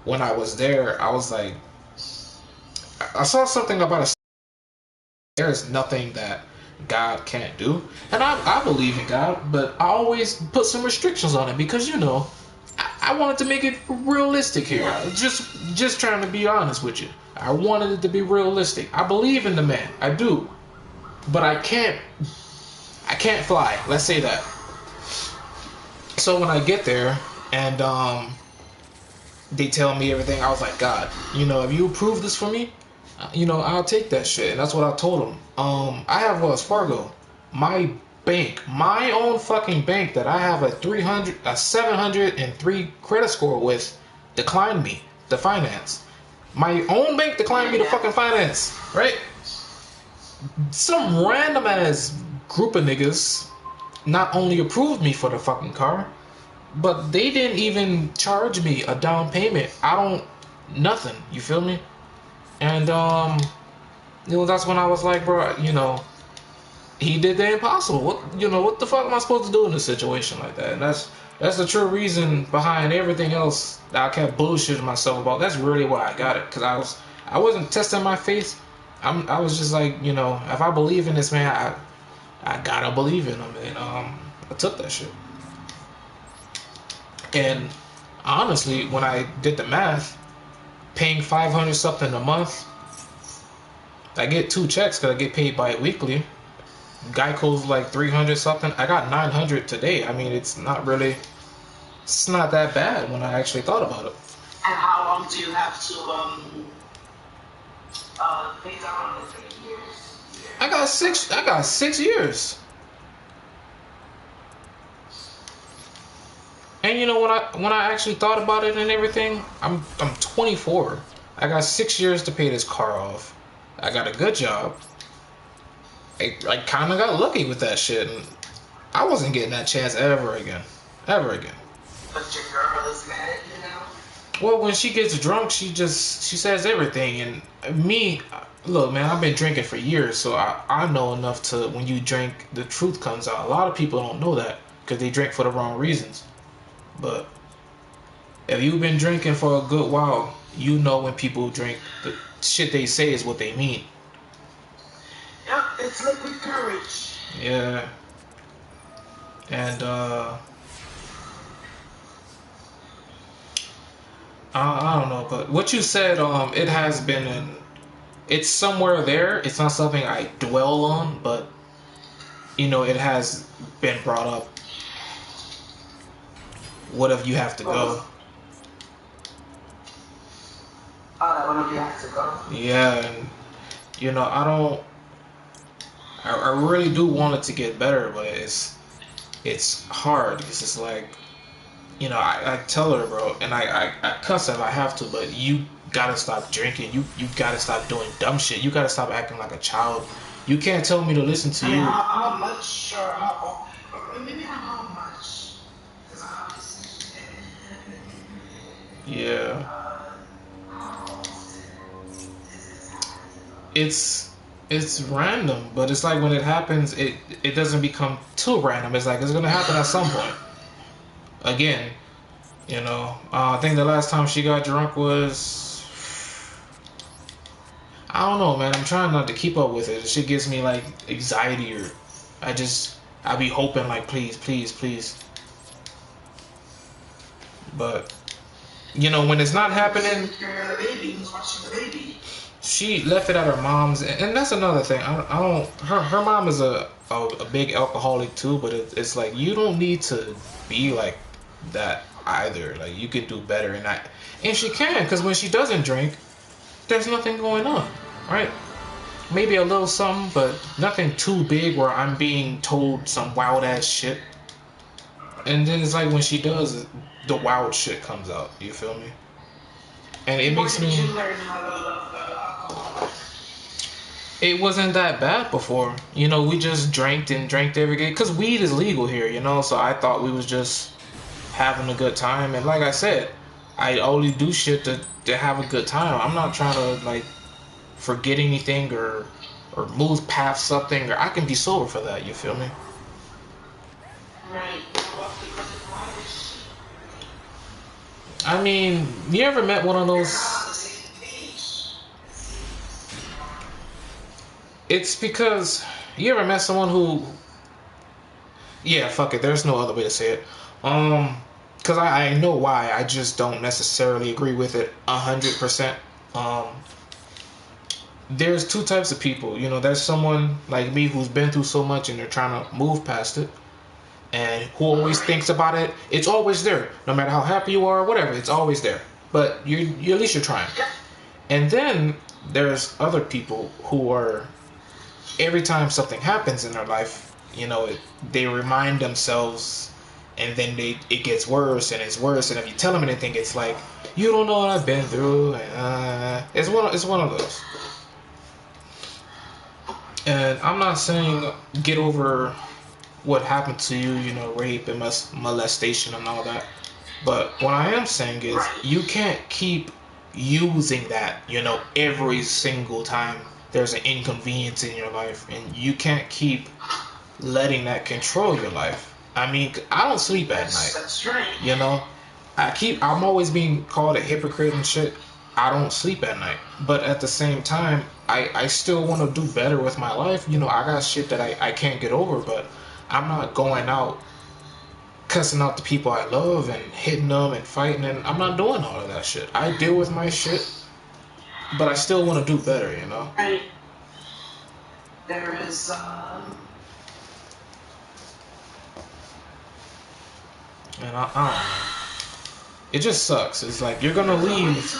when I was there, I was like, I saw something about a. There's nothing that God can't do, and I believe in God, but I always put some restrictions on it because I wanted to make it realistic here. Just trying to be honest with you. I wanted it to be realistic. I believe in the man, I do, but I can't fly. Let's say that. So when I get there and they tell me everything, I was like, God, if you approve this for me, I'll take that shit. And that's what I told him. I have Wells Fargo. My bank, my own fucking bank that I have a 703 credit score with, declined me the finance. My own bank declined me the fucking finance, right? Some random ass group of niggas not only approved me for the fucking car, but they didn't even charge me a down payment. Nothing. You feel me? And that's when I was like, bro, he did the impossible. What the fuck am I supposed to do in a situation like that? And that's the true reason behind everything else that I kept bullshitting myself about. That's really why I got it, because I wasn't testing my faith. I was just like, if I believe in this man, I gotta believe in him, and I took that shit. And honestly, when I did the math, paying 500 something a month, I get 2 checks because I get paid bi-weekly. Geico's like 300 something. I got 900 today. I mean, it's not that bad when I actually thought about it. And how long do you have to pay down? 3 years? I got 6 years. And when I actually thought about it and everything, I'm 24. I got 6 years to pay this car off. I got a good job. I kind of got lucky with that shit, and I wasn't getting that chance ever again. But your girl is mad, Well, when she gets drunk, she says everything. And me, look, man, I've been drinking for years, so I know enough to, when you drink, the truth comes out. A lot of people don't know that because they drink for the wrong reasons. But if you've been drinking for a good while, you know when people drink, the shit they say is what they mean. Yep, it's liquid courage. Yeah. And I don't know, but what you said, it's somewhere there. It's not something I dwell on, but it has been brought up. What if you have to go? What if you have to go? Yeah, and I really do want it to get better, but it's hard because it's like, I tell her, bro, and I cuss if I have to, but you gotta stop drinking. You gotta stop doing dumb shit. You gotta stop acting like a child. You can't tell me to listen to you. How much, or maybe how much? Yeah. It's random, but it's like when it happens, it doesn't become too random. It's like it's gonna happen at some point. Again, I think the last time she got drunk was, I don't know, man. I'm trying not to keep up with it. She gives me like anxiety, or I be hoping like, please, please, please. But when it's not happening, she left it at her mom's, and that's another thing. I don't. Her mom is a big alcoholic too, but it's like you don't need to be like that either. Like you could do better, and she can, because when she doesn't drink, there's nothing going on, right? Maybe a little something, but nothing too big where I'm being told some wild ass shit. And then it's like when she does, the wild shit comes out. You feel me? And it makes me. When did you learn how to love alcohol? It wasn't that bad before. We just drank every day. Because weed is legal here, so I thought we was just having a good time. And like I said, I only do shit to have a good time. I'm not trying to, like, forget anything or move past something. Or I can be sober for that, you feel me? Right. I mean, you ever met one of those? It's because you ever met someone who, yeah, fuck it. There's no other way to say it. Because I know why. I just don't necessarily agree with it 100%. Um, there's two types of people. You know, there's someone like me who's been through so much and they're trying to move past it, and who always thinks about it. It's always there, no matter how happy you are, or whatever. It's always there. But you at least you're trying. And then there's other people who are every time something happens in their life, you know, they remind themselves, and then it gets worse and it's worse. And if you tell them anything, it's like you don't know what I've been through. It's one of those. And I'm not saying get over what happened to you, you know, rape and molestation and all that. But what I am saying is you can't keep using that, you know, every single time there's an inconvenience in your life, and you can't keep letting that control your life. I mean, I don't sleep at night. That's right. You know, I'm always being called a hypocrite and shit. I don't sleep at night, but at the same time, I still want to do better with my life. You know, I got shit that I can't get over, but I'm not going out cussing out the people I love and hitting them and fighting, and I'm not doing all of that shit. I deal with my shit, but I still want to do better, you know? Right. There is, And I don't know. It just sucks. It's like you're gonna leave.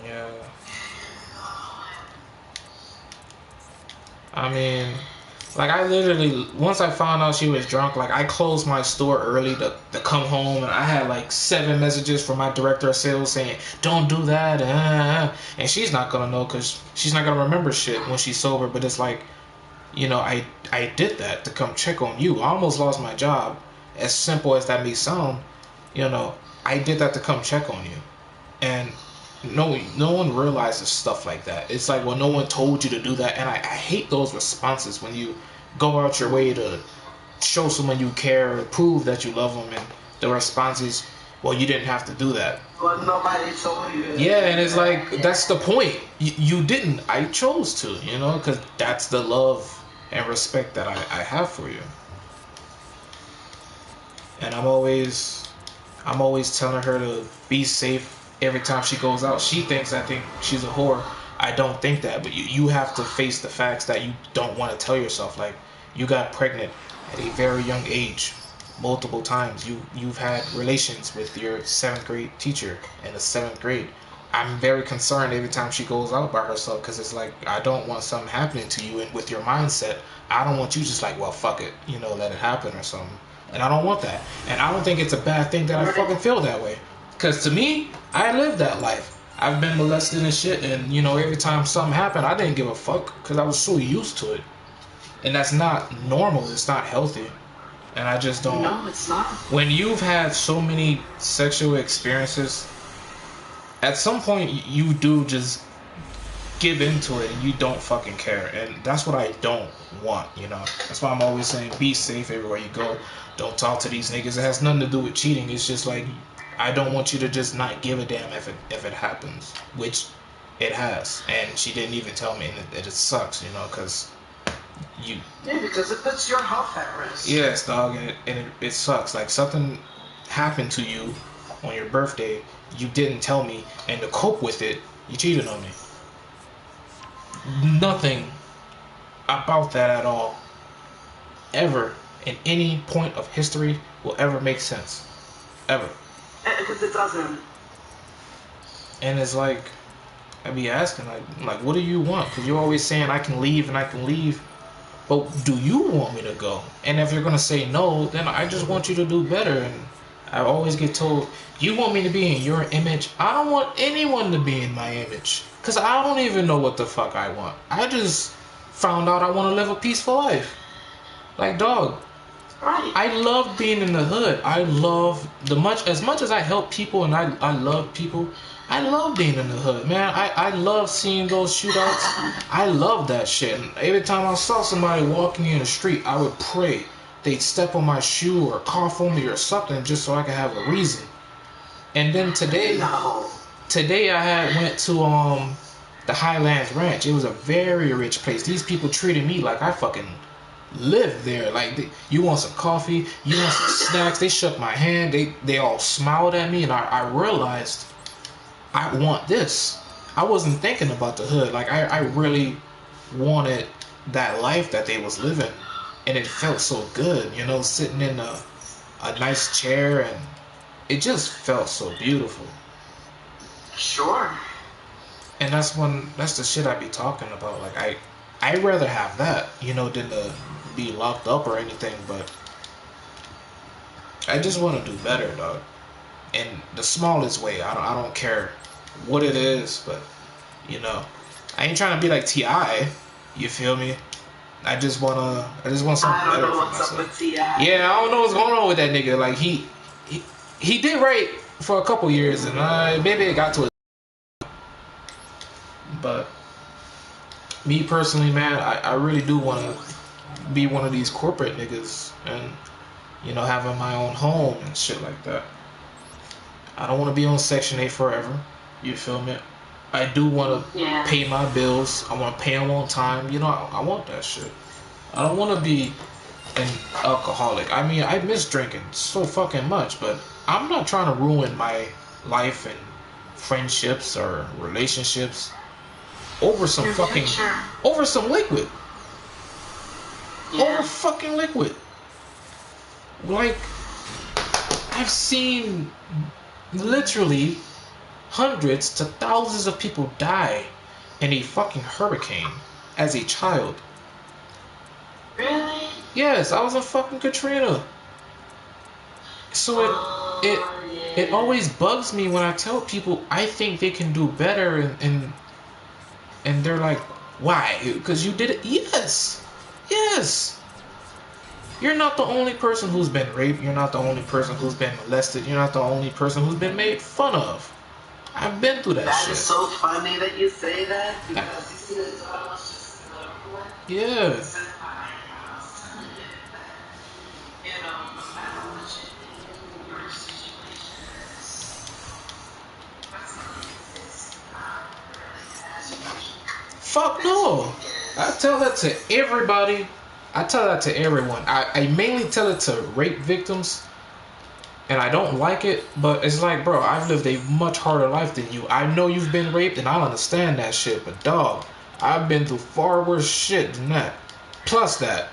Yeah. I mean, like I literally, once I found out she was drunk, like I closed my store early to come home, and I had like 7 messages from my director of sales saying, "Don't do that," and she's not gonna know because she's not gonna remember shit when she's sober. But it's like, you know, I did that to come check on you. I almost lost my job. As simple as that may sound, you know, I did that to come check on you, and no one realizes stuff like that. It's like, well, no one told you to do that, and I hate those responses when you go out your way to show someone you care or prove that you love them, and the response is, well, you didn't have to do that. Well, nobody told you. Yeah, and it's like, that's the point. You didn't. I chose to, you know, because that's the love and respect that I have for you. And I'm always telling her to be safe every time she goes out. She thinks I think she's a whore. I don't think that, but you have to face the facts that you don't want to tell yourself. Like, you got pregnant at a very young age, multiple times. You've had relations with your 7th grade teacher in the 7th grade. I'm very concerned every time she goes out by herself, because it's like, I don't want something happening to you, and with your mindset, I don't want you just like, well, fuck it, you know, let it happen or something. And I don't want that. And I don't think it's a bad thing that I fucking feel that way. Because to me, I lived that life. I've been molested and shit, and you know, every time something happened, I didn't give a fuck because I was so used to it. And that's not normal. It's not healthy. And I just don't. No, it's not. When you've had so many sexual experiences, at some point you do just give into it and you don't fucking care. And that's what I don't want, you know. That's why I'm always saying be safe everywhere you go. Don't talk to these niggas. It has nothing to do with cheating. It's just like, I don't want you to just not give a damn if it happens, which it has. And she didn't even tell me, and it sucks, you know, because you. Yeah, because it puts your health at risk. Yes, dog, and it sucks. Like, something happened to you on your birthday, you didn't tell me, and to cope with it, you cheated on me. Nothing about that at all, ever, in any point of history, will ever make sense. Ever. Because it doesn't. And it's like, I be asking, like, what do you want? Because you're always saying I can leave and I can leave. But do you want me to go? And if you're going to say no, then I just want you to do better. And I always get told, you want me to be in your image? I don't want anyone to be in my image. Because I don't even know what the fuck I want. I just found out I want to live a peaceful life. Like, dog. Right. I love being in the hood. I love as much as I help people and I love people, I love being in the hood, man. I love seeing those shootouts. I love that shit. And every time I saw somebody walking in the street, I would pray they'd step on my shoe or cough on me or something just so I could have a reason. And then today I had went to the Highlands Ranch. It was a very rich place. These people treated me like I fucking lived there. Like you want some coffee, you want some snacks. They shook my hand. They all smiled at me, and I realized I want this. I wasn't thinking about the hood. Like I really wanted that life that they was living, and it felt so good. You know, sitting in a nice chair, and it just felt so beautiful. Sure. And that's the shit I be talking about. Like I rather have that, you know, than to be locked up or anything. But I just want to do better, dog. In the smallest way. I don't care what it is, but you know, I ain't trying to be like Ti. You feel me? I just want something better for myself. Yeah, I don't know what's going on with that nigga. Like he did right for a couple years, and maybe it got to it. But me personally, man, I really do want to be one of these corporate niggas and, you know, having my own home and shit like that. I don't want to be on Section 8 forever. You feel me? I do want to pay my bills. I want to pay them on time. You know, I want that shit. I don't want to be an alcoholic. I mean, I miss drinking so fucking much, but I'm not trying to ruin my life and friendships or relationships over some fucking over some liquid. Over fucking liquid. Like I've seen literally hundreds to thousands of people die in a fucking hurricane as a child. Really? Yes, I was in fucking Katrina. So it always bugs me when I tell people I think they can do better and they're like, why? Because you did it? Yes. Yes. You're not the only person who's been raped. You're not the only person who's been molested. You're not the only person who's been made fun of. I've been through that shit. That is so funny that you say that. Yeah. Fuck no. I tell that to everybody. I tell that to everyone. I mainly tell it to rape victims. And I don't like it, but it's like, bro, I've lived a much harder life than you. I know you've been raped, and I understand that shit, but dog, I've been through far worse shit than that. Plus that.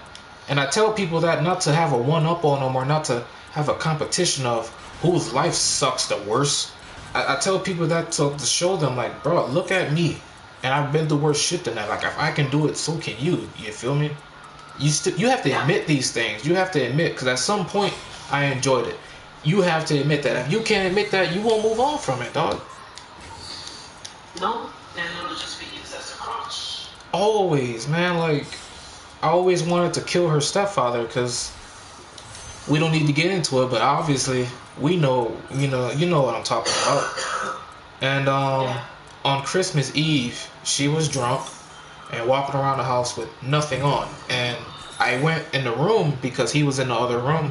And I tell people that not to have a one-up on them or not to have a competition of whose life sucks the worst. I tell people that to show them, like, bro, look at me. And I've been through worse shit than that. Like, if I can do it, so can you. You feel me? You have to admit these things. You have to admit, because at some point, I enjoyed it. You have to admit that. If you can't admit that, you won't move on from it, dog. No, and it'll just be used as a crutch. Always, man. Like, I always wanted to kill her stepfather because we don't need to get into it, but obviously we know, you know what I'm talking about. And on Christmas Eve, she was drunk and walking around the house with nothing on. And I went in the room because he was in the other room.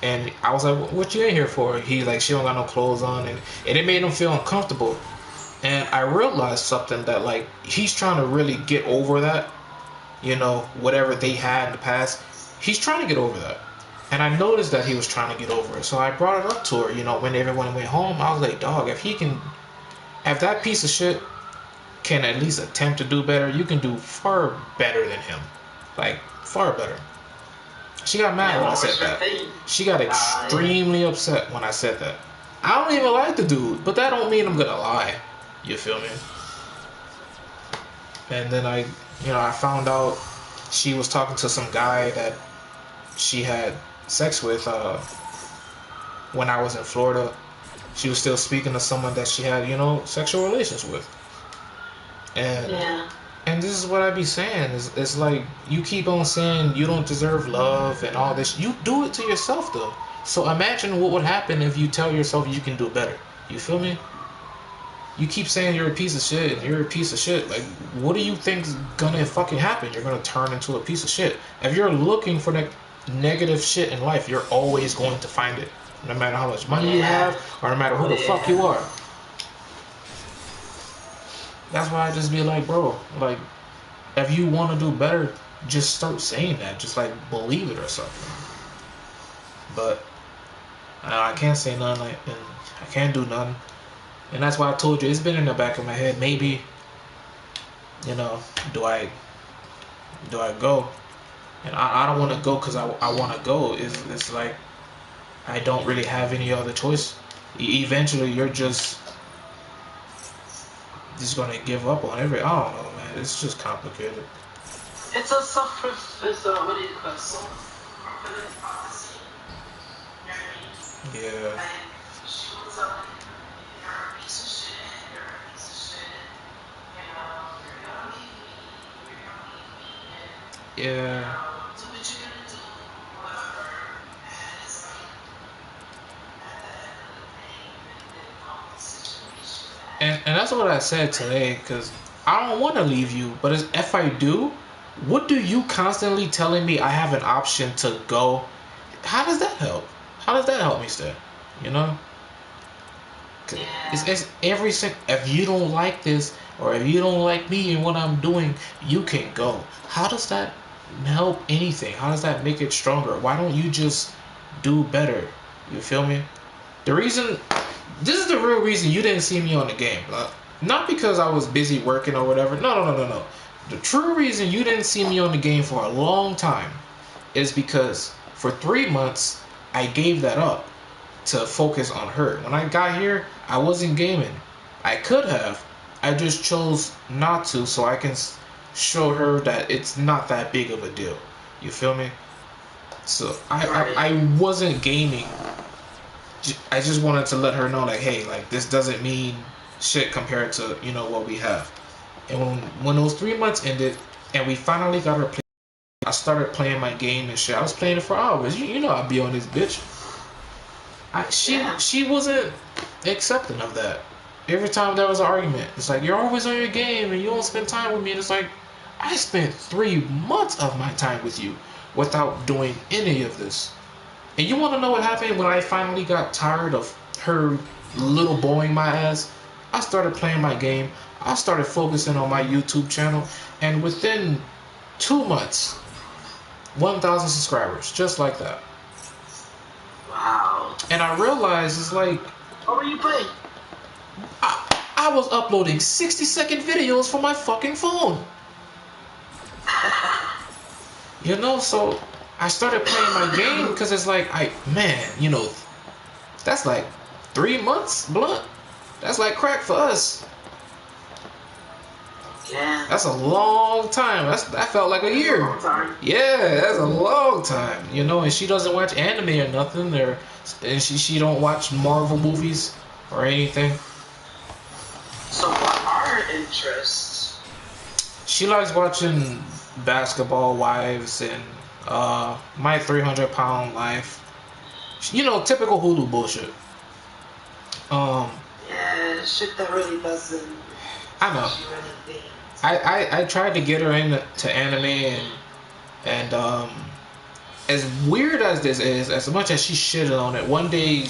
And I was like, what you in here for? He like, she don't got no clothes on. And it made him feel uncomfortable. And I realized something that, like, he's trying to really get over that. You know, whatever they had in the past. He's trying to get over that. And I noticed that he was trying to get over it. So I brought it up to her, you know, when everyone went home. I was like, dog, if that piece of shit can at least attempt to do better, you can do far better than him. Like, far better. She got mad when I said that. She got extremely upset when I said that. I don't even like the dude, but that don't mean I'm gonna lie. You feel me? And then I found out she was talking to some guy that she had sex with when I was in Florida. She was still speaking to someone that she had, sexual relations with. And this is what I be saying. It's like, you keep on saying you don't deserve love and all this. You do it to yourself, though. So imagine what would happen if you tell yourself you can do better. You feel me? You keep saying you're a piece of shit and you're a piece of shit. Like, what do you think's gonna fucking happen? You're gonna turn into a piece of shit. If you're looking for that negative shit in life, you're always going to find it. No matter how much money you have, or no matter who the fuck you are. That's why I just be like, bro, like, if you want to do better, just start saying that. Just like believe it or something. But I can't say nothing, like, and I can't do nothing. And that's why I told you it's been in the back of my head. Maybe, you know, do I go? And I don't want to go because I want to go. It's like I don't really have any other choice. Eventually, you're just gonna give up on every. I don't know, man. It's just complicated. It's a it's a, what do you call it? Self-fulfilling prophecy. You know what I mean? Yeah. Like, she was like, you're a piece of shit, you're a piece of shit, you know, you're gonna leave me, you're gonna leave me, and, you Yeah. know, do what you're gonna do, whatever. And it's like, at the end of the day, you really didn't know the situation that. And that's what I said today, because I don't want to leave you, but if I do, what do you constantly telling me I have an option to go? How does that help? How does that help me stay? You know? Yeah. It's every if you don't like this, or if you don't like me and what I'm doing, you can go. How does that help anything? How does that make it stronger? Why don't you just do better? You feel me? The reason, this is the real reason you didn't see me on the game. Not because I was busy working or whatever. No. The true reason you didn't see me on the game for a long time is because for 3 months I gave that up to focus on her. When I got here, I wasn't gaming. I could have. I just chose not to so I can show her that it's not that big of a deal. You feel me? So I wasn't gaming. I just wanted to let her know, like, hey, like, this doesn't mean shit compared to, you know, what we have. And when those 3 months ended and we finally got her play, I started playing my game and shit. I was playing it for hours. You know I'd be on this bitch. She wasn't accepting of that. Every time there was an argument, it's like, you're always on your game and you don't spend time with me. And it's like, I spent 3 months of my time with you without doing any of this. And you want to know what happened when I finally got tired of her little boying my ass? I started playing my game. I started focusing on my YouTube channel. And within 2 months, 1,000 subscribers. Just like that. Wow. And I realized it's like, What were you playing? I was uploading 60-second videos from my fucking phone. You know, so I started playing my game because it's like, you know, that's like 3 months blunt. That's like crack for us. Yeah. That's a long time. That felt like a year. Long time. Yeah, that's a long time. You know, and she doesn't watch anime or nothing, and she don't watch Marvel movies or anything. So what are her interests? She likes watching Basketball Wives and My 300-Pound Life. You know, typical Hulu bullshit. Yeah, shit that really doesn't. I know. She really thinks. I tried to get her into anime and as weird as this is, as much as she shitted on it, one day,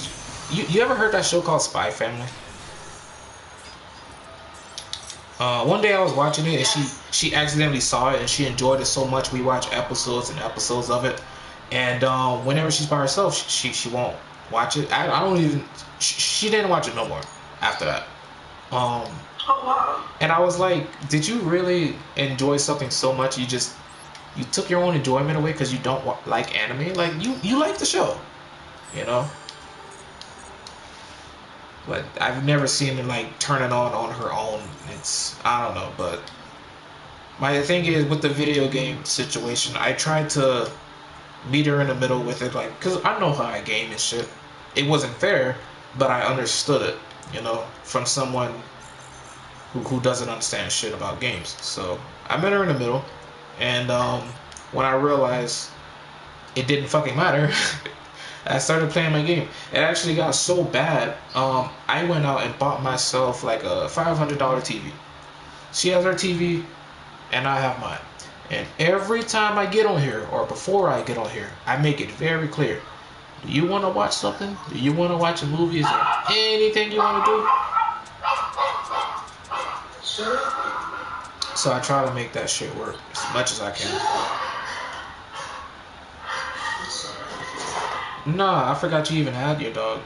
you ever heard that show called Spy Family? One day I was watching it and she accidentally saw it and she enjoyed it so much we watched episodes and episodes of it. And whenever she's by herself, she won't watch it. I don't even. She didn't watch it no more after that. Oh wow. And I was like, did you really enjoy something so much you took your own enjoyment away because you don't like anime? Like you like the show, you know? But I've never seen her like turn it on her own. I don't know, but my thing is with the video game situation, I tried to meet her in the middle with it, like, cause I know how I game and shit. It wasn't fair, but I understood it, you know, from someone who doesn't understand shit about games. So I met her in the middle, and when I realized it didn't fucking matter, I started playing my game. It actually got so bad. I went out and bought myself like a $500 TV. She has her TV, and I have mine. And every time I get on here, or before I get on here, I make it very clear. Do you want to watch something? Do you want to watch a movie? Is there anything you want to do? So I try to make that shit work as much as I can. Nah, I forgot you even had your dog.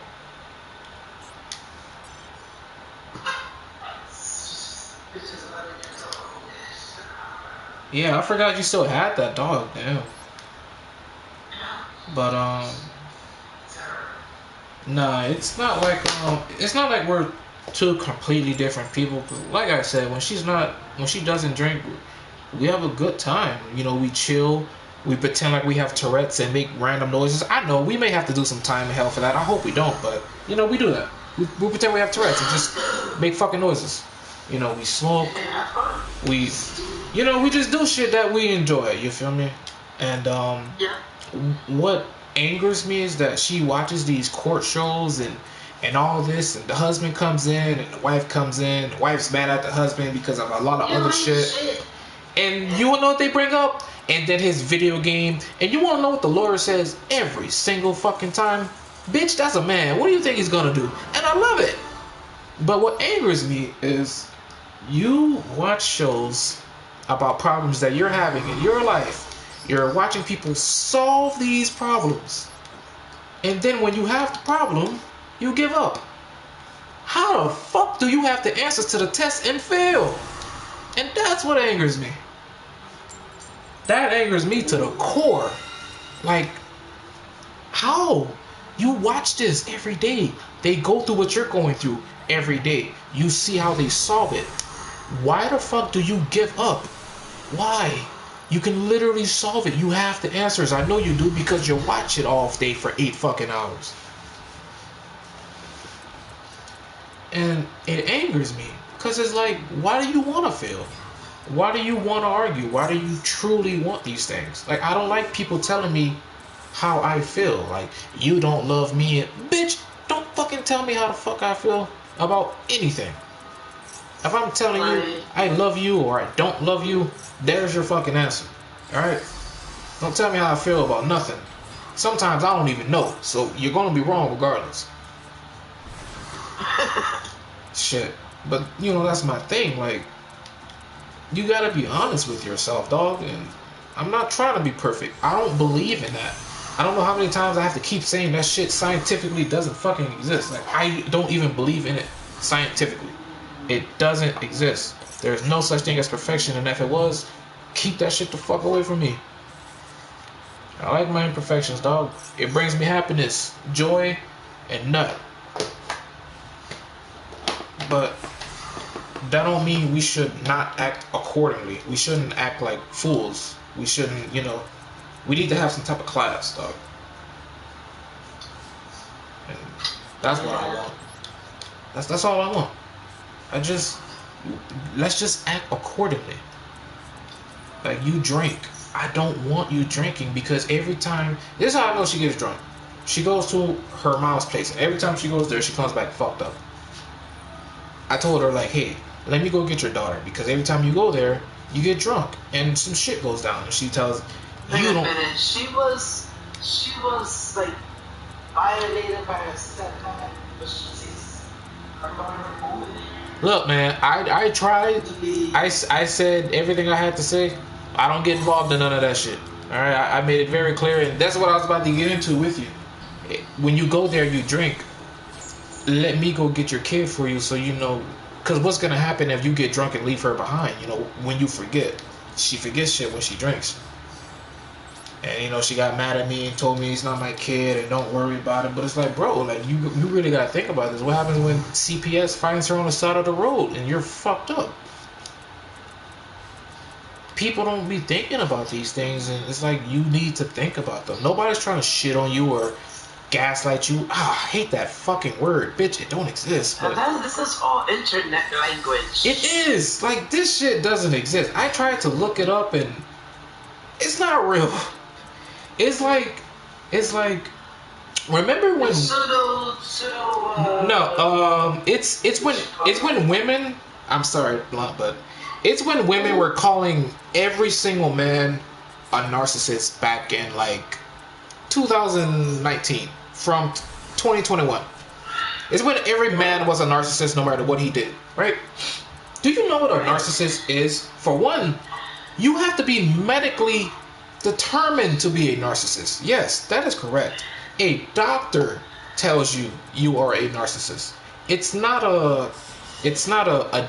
Yeah, I forgot you still had that dog. Damn. But nah, it's not like we're two completely different people. Like I said, when she doesn't drink, we have a good time. You know, we chill. We pretend like we have Tourette's and make random noises. I know we may have to do some time in hell for that. I hope we don't, but you know, we do that. We pretend we have Tourette's and just make fucking noises. You know, we smoke. We just do shit that we enjoy. You feel me? And what angers me is that she watches these court shows and all this, and the husband comes in and the wife comes in. The wife's mad at the husband because of a lot of other shit. And you wanna know what they bring up? And then his video game. And you wanna know what the lawyer says every single fucking time? Bitch, that's a man. What do you think he's gonna do? And I love it. But what angers me is you watch shows about problems that you're having in your life. You're watching people solve these problems. And then when you have the problem, you give up. How the fuck do you have the answers to the test and fail? And that's what angers me. That angers me to the core. Like, how? You watch this every day. They go through what you're going through every day. You see how they solve it. Why the fuck do you give up? Why? You can literally solve it. You have the answers. I know you do because you watch it all day for 8 fucking hours. And it angers me. Because it's like, why do you want to fail? Why do you want to argue? Why do you truly want these things? Like, I don't like people telling me how I feel. Like, you don't love me. Bitch, don't fucking tell me how the fuck I feel about anything. If I'm telling you I love you or I don't love you, there's your fucking answer. Alright? Don't tell me how I feel about nothing. Sometimes I don't even know. So you're gonna be wrong regardless. Shit. But you know, that's my thing. Like, you gotta be honest with yourself, dog. And I'm not trying to be perfect. I don't believe in that. I don't know how many times I have to keep saying that shit scientifically doesn't fucking exist. Like, I don't even believe in it scientifically. It doesn't exist. There's no such thing as perfection, and if it was, keep that shit the fuck away from me. I like my imperfections, dog. It brings me happiness, joy, and nut. But that don't mean we should not act accordingly. We shouldn't act like fools. We shouldn't, we need to have some type of class, dog. And that's what I want. That's all I want. Let's just act accordingly. Like, you drink. I don't want you drinking because every time, this is how I know she gets drunk. She goes to her mom's place, and every time she goes there, she comes back fucked up. I told her, like, hey, let me go get your daughter because every time you go there, you get drunk and some shit goes down. And she tells you don't. She was like violated by her stepdad, but she sees her daughter moving. Look, man, I tried. I said everything I had to say. I don't get involved in none of that shit. All right, I made it very clear, and that's what I was about to get into with you. When you go there, you drink. Let me go get your kid for you, so you know. Because what's gonna happen if you get drunk and leave her behind? When you forget, she forgets shit when she drinks. And she got mad at me and told me he's not my kid and don't worry about it. But it's like, bro, like you really gotta think about this. What happens when CPS finds her on the side of the road and you're fucked up? People don't be thinking about these things, and it's like you need to think about them. Nobody's trying to shit on you or gaslight you. I hate that fucking word, bitch. It don't exist. But this is all internet language. It is. Like, this shit doesn't exist. I tried to look it up and it's not real. It's like Remember when? Pseudo. No, it's when women. I'm sorry, blunt, but it's when women were calling every single man a narcissist back in like 2019 from 2021. It's when every man was a narcissist no matter what he did, right? Do you know what a narcissist is? For one, you have to be medically determined to be a narcissist. Yes, that is correct. A doctor tells you you are a narcissist. It's not a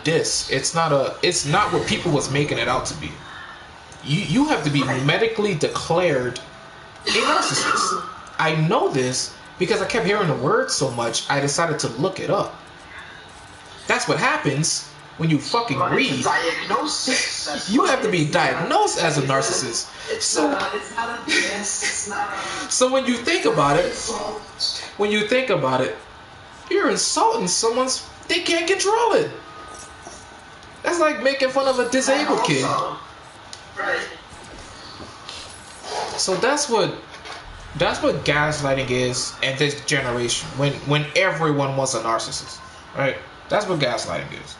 diss. It's not what people was making it out to be. You have to be medically declared a narcissist. I know this because I kept hearing the word so much I decided to look it up. That's what happens when you fucking read. You have to be diagnosed as a narcissist. So when you think about it, you're insulting someone's. They can't control it. That's like making fun of a disabled kid. So that's what gaslighting is in this generation. When everyone was a narcissist, right? That's what gaslighting is.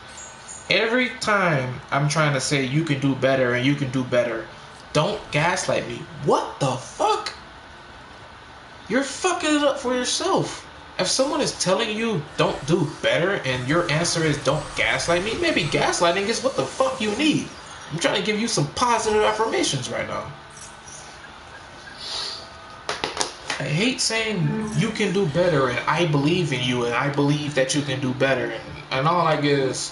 Every time I'm trying to say you can do better and you can do better, don't gaslight me. What the fuck? You're fucking it up for yourself. If someone is telling you don't do better and your answer is don't gaslight me, maybe gaslighting is what the fuck you need. I'm trying to give you some positive affirmations right now. I hate saying you can do better and I believe in you and I believe that you can do better and all I get is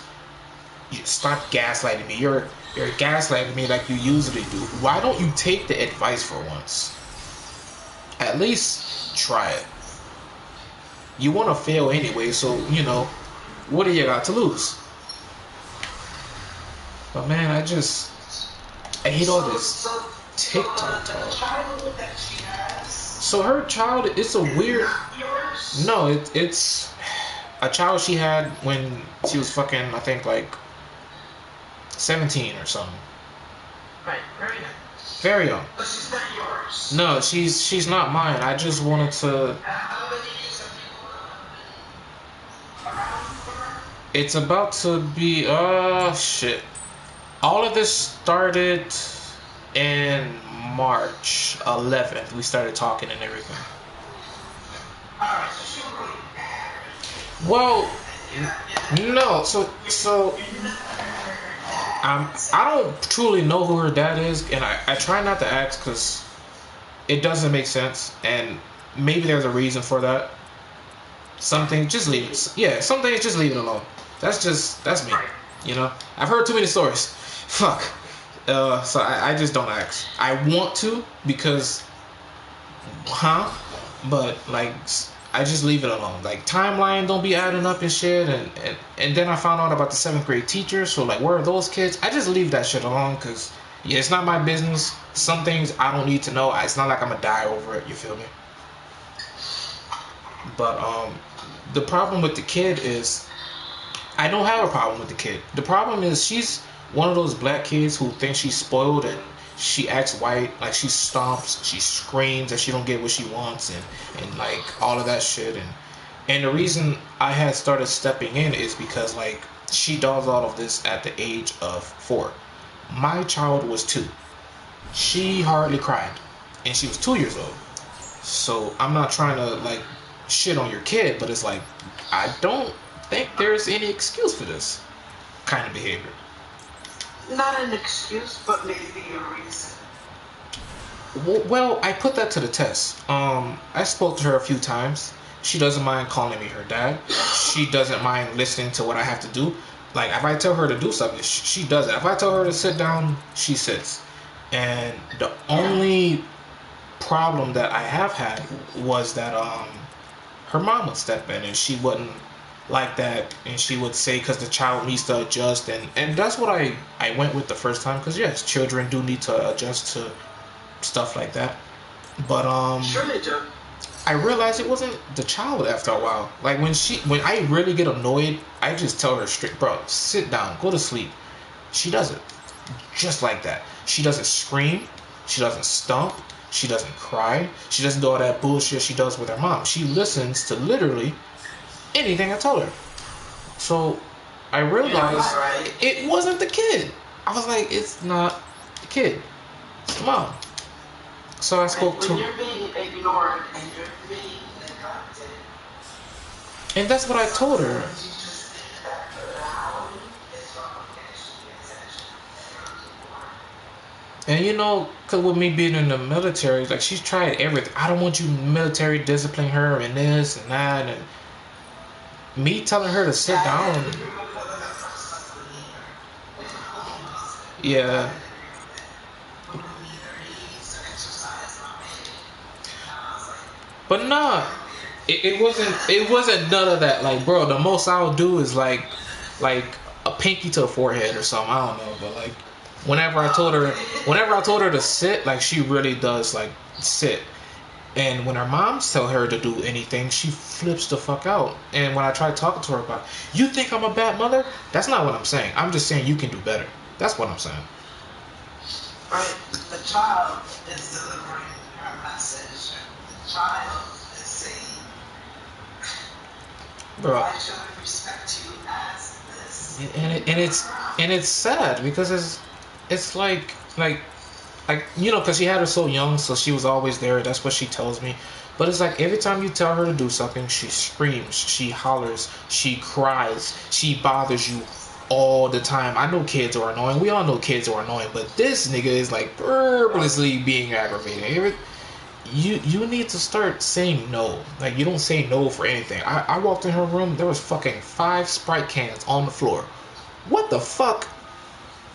stop gaslighting me. You're gaslighting me like you usually do. Why don't you take the advice for once? At least try it. You want to fail anyway, so what do you got to lose? But man, I hate all this TikTok talk. So her child, it's a weird. No, it's a child she had when she was fucking, I think like 17 or something. Right, very young. Very young. But she's not yours. No, she's not mine. I just wanted to. How many years have you around for her? It's about to be shit. All of this started in March 11th. We started talking and everything. Alright, so she really. Well, no. So I don't truly know who her dad is, and I try not to ask because it doesn't make sense, and maybe there's a reason for that. Something, just leave it. Yeah, some things just leave it alone. That's me. I've heard too many stories. Fuck. So I just don't ask. I want to because, but like I just leave it alone. Like timeline don't be adding up and shit, and then I found out about the 7th grade teacher. So like, where are those kids? I just leave that shit alone because it's not my business. Some things I don't need to know. It's not like I'm gonna die over it. You feel me? But the problem with the kid is I don't have a problem with the kid. The problem is she's one of those black kids who thinks she's spoiled and she acts white, like she stomps, she screams that she don't get what she wants and like all of that shit and the reason I had started stepping in is because like she does all of this at the age of 4. My child was 2. She hardly cried and she was 2 years old. So I'm not trying to like shit on your kid, but it's like I don't think there's any excuse for this kind of behavior. Not an excuse, but maybe a reason. Well, I put that to the test. I spoke to her a few times. She doesn't mind calling me her dad. She doesn't mind listening to what I have to do. Like, if I tell her to do something, she does it. If I tell her to sit down, she sits. And the only problem that I have had was that her mom would step in and she wouldn't like that, and she would say because the child needs to adjust, and that's what I went with the first time, because yes, children do need to adjust to stuff like that, but Sure they do. I realized it wasn't the child after a while. Like when I really get annoyed, I just tell her straight, bro, sit down, go to sleep. She does it just like that. She doesn't scream, she doesn't stomp, She doesn't cry. She doesn't do all that bullshit she does with her mom. She listens to literally anything I tell her. So I realized it wasn't the kid. I was like, it's not the kid. It's the mom. So I spoke to. When you're being ignored and you're being neglected. And that's what I told her. And you know, cause with me being in the military, like she's tried everything. I don't want you military discipline her and this and that, and me telling her to sit down. Yeah. But nah, it wasn't none of that. Like, bro, the most I'll do is like a pinky to the forehead or something. I don't know, but like whenever I told her to sit, like she really does like sit. And when her moms tell her to do anything, she flips the fuck out. And when I try talking to her about, you think I'm a bad mother? That's not what I'm saying. I'm just saying you can do better. That's what I'm saying. Right. The child is delivering her message. The child is saying, Bro. I should respect you as this. And it's sad because it's like you know, because she had her so young, so she was always there. That's what she tells me. But it's like every time you tell her to do something, she screams, she hollers, she cries, she bothers you all the time. I know kids are annoying. We all know kids are annoying, but this nigga is like purposely being aggravating. You need to start saying no. Like, you don't say no for anything. I walked in her room, there was fucking 5 Sprite cans on the floor. What the fuck?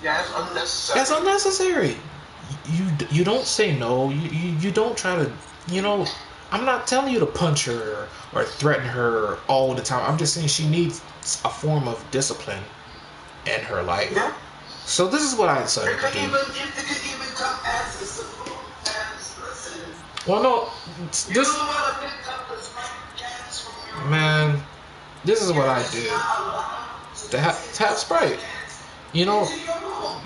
Yeah, it's unnecessary. That's unnecessary. You don't say no. You don't try to, you know, I'm not telling you to punch her or threaten her all the time. I'm just saying she needs a form of discipline in her life. Yeah. So this is what I decided to do. It could even come as simple as, listen, Well, no, you this don't want to pick up the Sprite cans from your man, this is what I did. To have Sprite. You know,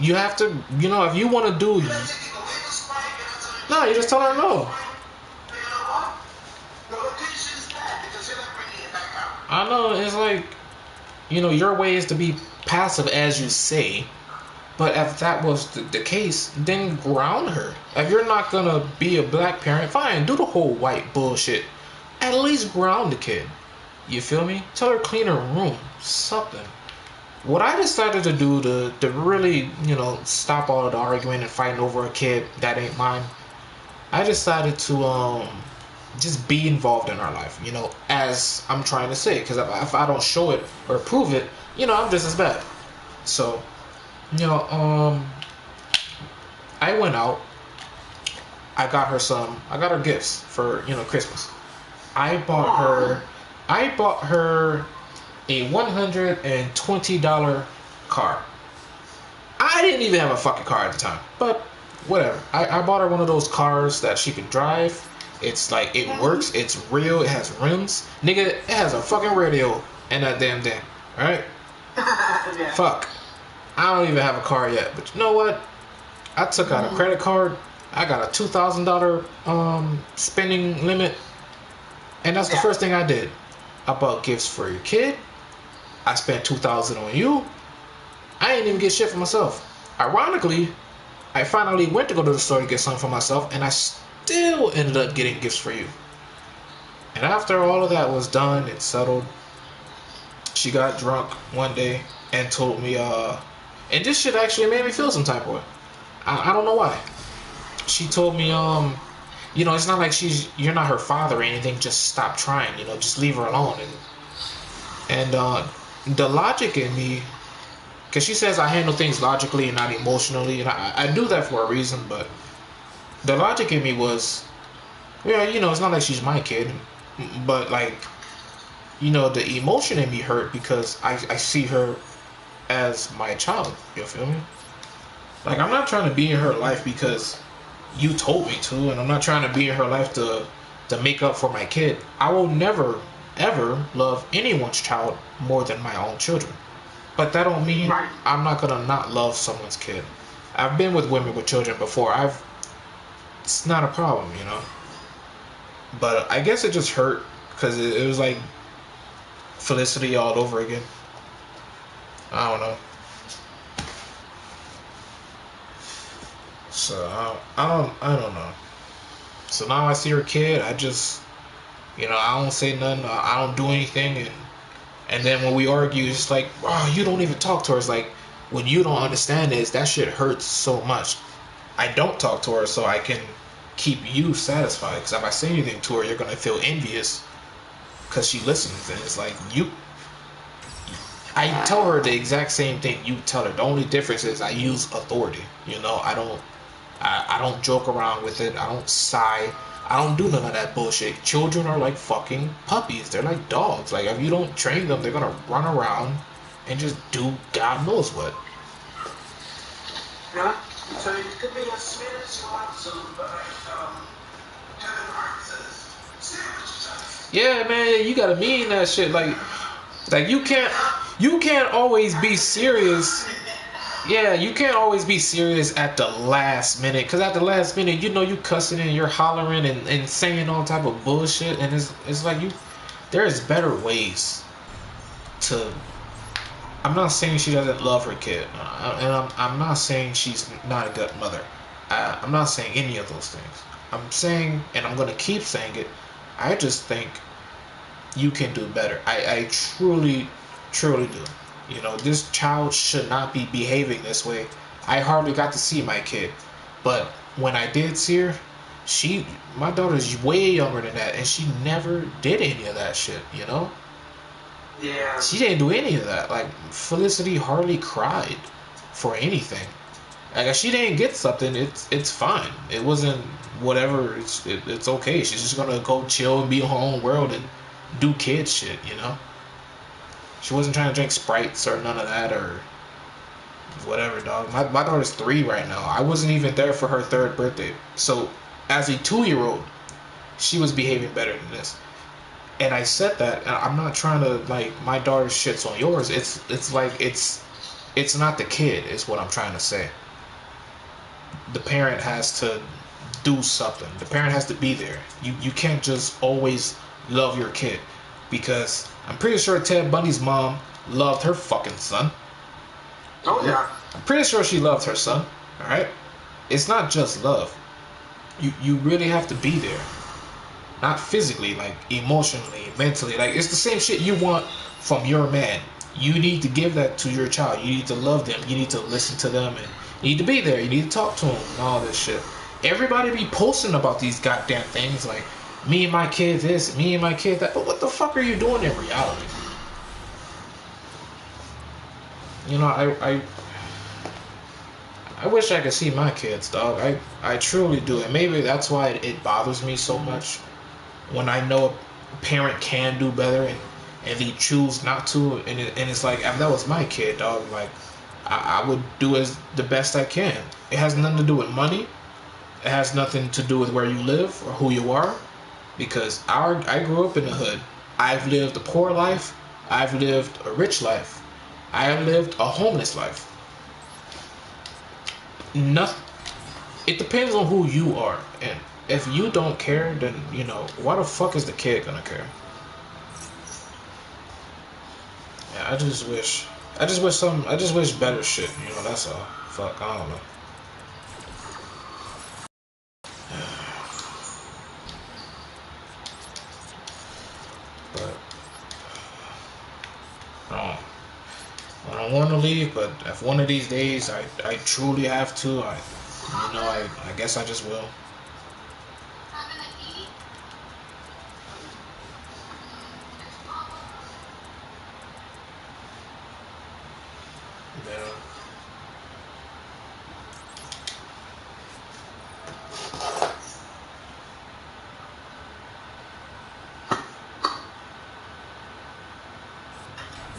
you have to, you know, if you want to do, no, you just tell her no. I know, it's like, you know, your way is to be passive as you say, but if that was the case, then ground her. If you're not gonna be a black parent, fine, do the whole white bullshit. At least ground the kid. You feel me? Tell her clean her room, something. What I decided to do to really, you know, stop all of the arguing and fighting over a kid that ain't mine, I decided to just be involved in her life, you know, as I'm trying to say, because if I don't show it or prove it, you know, I'm just as bad. So, you know, I went out, I got her gifts for, you know, Christmas. I bought her a $120 car. I didn't even have a fucking car at the time, but whatever. I bought her one of those cars that she can drive. It's like, it works, it's real, it has rims. Nigga, it has a fucking radio and that damn thing, alright? Yeah. Fuck. I don't even have a car yet, but you know what? I took out a credit card. I got a $2,000 spending limit, and that's the first thing I did. I bought gifts for your kid. I spent $2,000 on you. I ain't even get shit for myself. Ironically, I finally went to go to the store to get something for myself, and I still ended up getting gifts for you. And after all of that was done and settled, she got drunk one day and told me, and this shit actually made me feel some type of way. I don't know why. She told me, you know, it's not like you're not her father or anything. Just stop trying, you know, just leave her alone. And the logic in me, because she says I handle things logically and not emotionally, and I do that for a reason, but the logic in me was, yeah, you know, it's not like she's my kid, but like, you know, the emotion in me hurt because I see her as my child. You feel me? Like, I'm not trying to be in her life because you told me to, and I'm not trying to be in her life to make up for my kid. I will never ever love anyone's child more than my own children. But that don't mean I'm not gonna not love someone's kid. I've been with women with children before. it's not a problem, you know. But I guess it just hurt because it was like Felicity all over again. I don't know. So I don't know. So now I see her kid. I just, you know, I don't say nothing. I don't do anything, and then when we argue, it's like, oh, you don't even talk to her. It's like, when you don't understand this, that shit hurts so much. I don't talk to her so I can keep you satisfied. Because if I say anything to her, you're gonna feel envious because she listens, and it's like you. I tell her the exact same thing you tell her. The only difference is I use authority. You know, I don't joke around with it. I don't sigh. I don't do none of that bullshit. Children are like fucking puppies. They're like dogs. Like if you don't train them, they're gonna run around and just do God knows what. Yeah. So it could be a spiritual soon, but Yeah, man, you gotta mean that shit. Like you can't always be serious. Yeah, you can't always be serious at the last minute. Cause at the last minute, you know, you cussing and you're hollering and saying all type of bullshit, and it's like you. There's better ways to. I'm not saying she doesn't love her kid, and I'm not saying she's not a good mother. I'm not saying any of those things. I'm saying, and I'm gonna keep saying it. I just think you can do better. I truly, truly do. You know, this child should not be behaving this way. I hardly got to see my kid, but when I did see her, my daughter's way younger than that, and she never did any of that shit. You know, yeah. she didn't do any of that. Like Felicity hardly cried for anything. Like if she didn't get something, it's fine. It wasn't whatever. It's okay. She's just gonna go chill and be in her own world and do kid shit. You know. She wasn't trying to drink Sprites or none of that or whatever, dog. My daughter's 3 right now. I wasn't even there for her 3rd birthday. So as a 2-year-old, she was behaving better than this. And I said that, and I'm not trying to like my daughter's shit's on yours. It's like it's not the kid is what I'm trying to say. The parent has to do something. The parent has to be there. You can't just always love your kid because I'm pretty sure Ted Bundy's mom loved her fucking son. Oh yeah. I'm pretty sure she loved her son. All right. It's not just love. You really have to be there. Not physically, like emotionally, mentally. Like it's the same shit you want from your man. You need to give that to your child. You need to love them. You need to listen to them, and you need to be there. You need to talk to them and all this shit. Everybody be posting about these goddamn things like me and my kid this, me and my kid that. But what the fuck are you doing in reality? You know, I wish I could see my kids, dog. I truly do, and maybe that's why it bothers me so much when I know a parent can do better and they choose not to, and it's like if that was my kid, dog, like I would do as the best I can. It has nothing to do with money. It has nothing to do with where you live or who you are, because I grew up in the hood. I've lived a poor life. I've lived a rich life. I have lived a homeless life. Nothing. It depends on who you are, and if you don't care, then you know why the fuck is the kid gonna care? Yeah, I just wish better shit. You know, that's all. Fuck, I don't know. But I don't want to leave. But if one of these days I truly have to, I guess I just will. Yeah.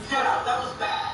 Yeah, that was bad.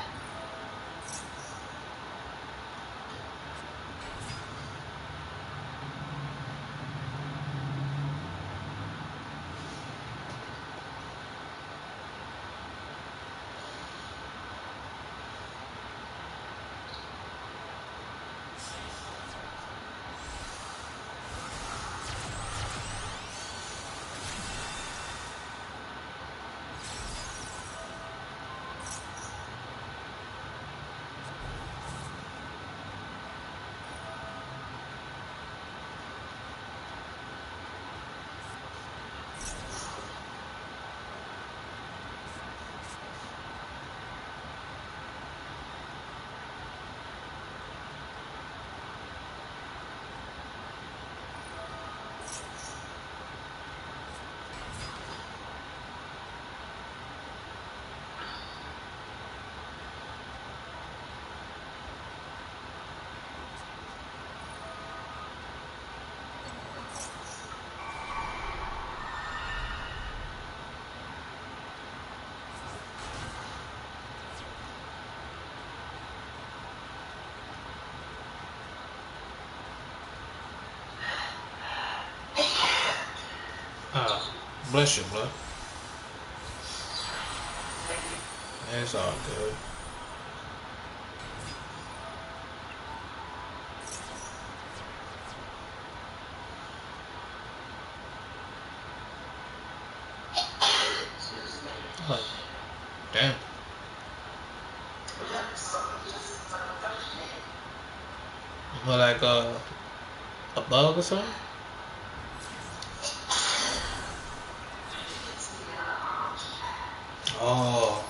Bless you, blood. Thank you. It's all good. Excuse me. Like, damn. But like a bug or something? Oh,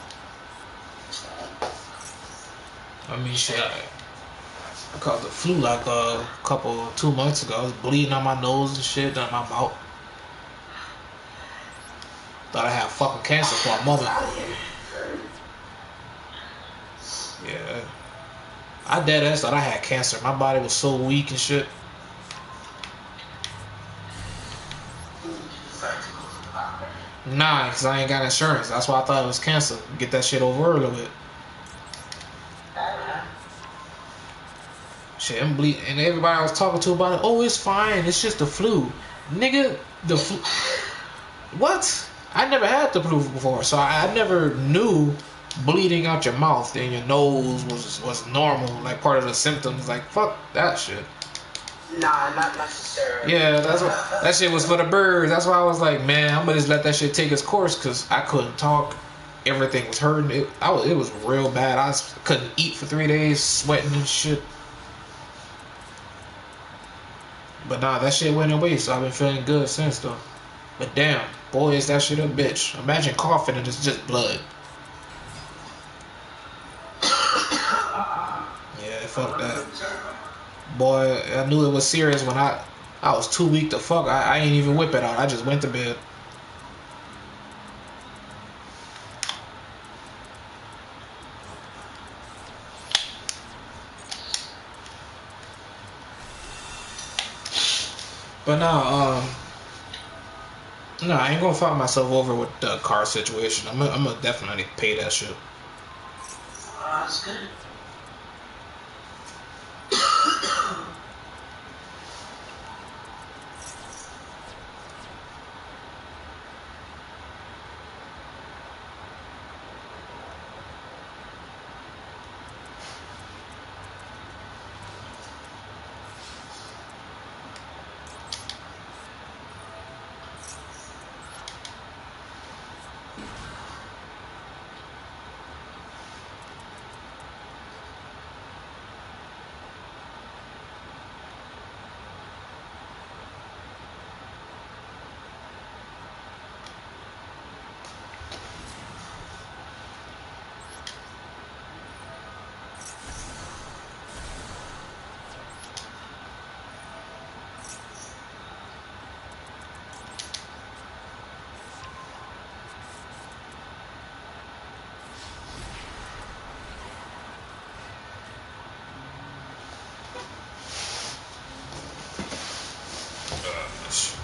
I mean, shit. I caught the flu like a couple, 2 months ago. I was bleeding on my nose and shit, down my mouth. Thought I had fucking cancer for a moment. Yeah. I dead ass thought I had cancer. My body was so weak and shit. Nah, cause I ain't got insurance. That's why I thought it was cancer. Get that shit over early with. Shit, I'm bleeding. And everybody I was talking to about it, oh, it's fine. It's just the flu. Nigga, the flu. What? I never had the flu before, so I never knew bleeding out your mouth and your nose was normal, like part of the symptoms. Like, fuck that shit. Nah, not necessarily. Yeah, that's what that shit was for the birds. That's why I was like, man, I'm gonna just let that shit take its course because I couldn't talk. Everything was hurting. It was real bad. Couldn't eat for 3 days, sweating and shit. But nah, that shit went away, so I've been feeling good since though. But damn, boy, is that shit a bitch. Imagine coughing and it's just blood. Yeah, fuck that. Boy, I knew it was serious when I was too weak to fuck. I ain't even whip it out. I just went to bed. But now, no, I ain't gonna fuck myself over with the car situation. I'm gonna definitely pay that shit. That's good. Shit.